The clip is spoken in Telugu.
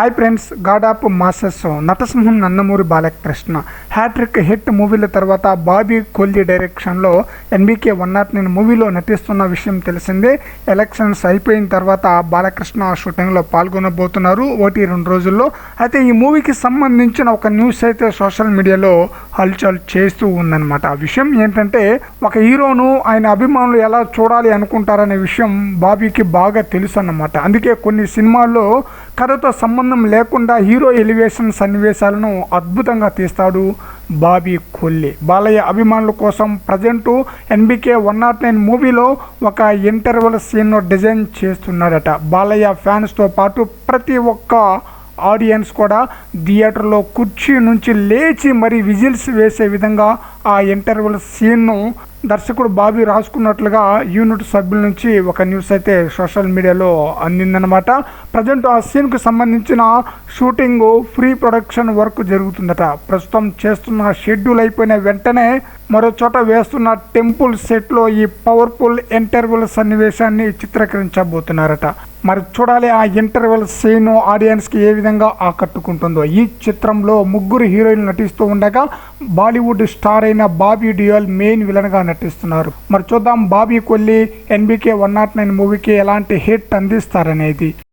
Hi friends, God of masses నటసింహం నందమూరి బాలకృష్ణ హ్యాట్రిక్ హిట్ మూవీల తర్వాత బాబీ కొల్లి డైరెక్షన్లో ఎన్బీకే 109 మూవీలో నటిస్తున్న విషయం తెలిసిందే. ఎలక్షన్స్ అయిపోయిన తర్వాత బాలకృష్ణ షూటింగ్లో పాల్గొనబోతున్నారు 1-2 రోజుల్లో. అయితే ఈ మూవీకి సంబంధించిన ఒక న్యూస్ అయితే సోషల్ మీడియాలో హల్చల్ చేస్తూ ఉందన్నమాట. ఆ విషయం ఏంటంటే, ఒక హీరోను ఆయన అభిమానులు ఎలా చూడాలి అనుకుంటారనే విషయం బాబీకి బాగా తెలుసు అన్నమాట. అందుకే కొన్ని సినిమాల్లో కథతో సంబంధం లేకుండా హీరో ఎలివేషన్ సన్నివేశాలను అద్భుతంగా తీస్తాడు బాబీ కొల్లి. బాలయ్య అభిమానుల కోసం ప్రజెంటు ఎన్బీకే 109 మూవీలో ఒక ఇంటర్వెల్ సీన్ను డిజైన్ చేస్తున్నాడట. బాలయ్య ఫ్యాన్స్తో పాటు ప్రతి ఒక్క ఆడియన్స్ కూడా థియేటర్లో కుర్చీ నుంచి లేచి మరీ విజిల్స్ వేసే విధంగా ఆ ఇంటర్వెల్ సీన్ను దర్శకుడు బాబీ రాసుకున్నట్లుగా యూనిట్ సభ్యుల నుంచి ఒక న్యూస్ అయితే సోషల్ మీడియాలో అందిందనమాట. ప్రజెంట్ ఆ సీన్కు సంబంధించిన షూటింగ్ ప్రీ ప్రొడక్షన్ వర్క్ జరుగుతుందట. ప్రస్తుతం చేస్తున్న షెడ్యూల్ అయిపోయిన వెంటనే మరో చోట వేస్తున్న టెంపుల్ సెట్లో ఈ పవర్ఫుల్ ఇంటర్వెల్ సన్నివేశాన్ని చిత్రీకరించబోతున్నారట. మరి చూడాలి ఆ ఇంటర్వెల్ సీన్ ఆడియన్స్కి ఏ విధంగా ఆకట్టుకుంటుందో. ఈ చిత్రంలో 3 హీరోయిన్లు నటిస్తూ ఉండగా బాలీవుడ్ స్టార్ అయిన బాబీ డియోల్ మెయిన్ విలన్గా నటిస్తున్నారు. మరి చూద్దాం బాబీ కొల్లి ఎన్బీకే 109 మూవీకి ఎలాంటి హిట్ అందిస్తారనేది.